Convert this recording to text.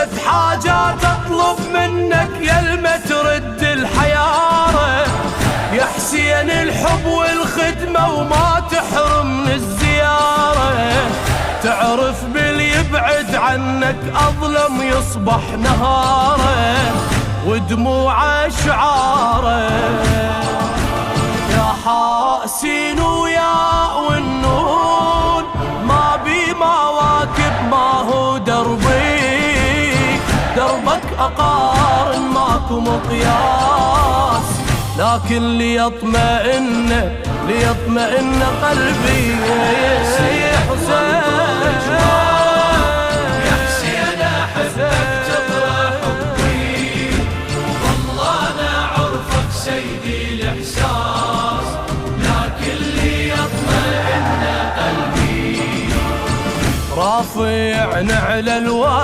صرت حاجات اطلب منك يلما ترد الحيارة. يا حسين الحب والخدمة وما تحرمني الزيارة. تعرف باللي يبعد عنك أظلم يصبح نهاره ودموعه شعاره. يا حاسين ويا والنون ما بي مواكب ما هو دربي. دربك أقارن ماكو مقياس لكن ليطمئن قلبي. يا حسين يا حسين أحبك تطرح حبي والله أنا عرفك سيدي الإحساس لكن ليطمئن قلبي. رافع على الوادي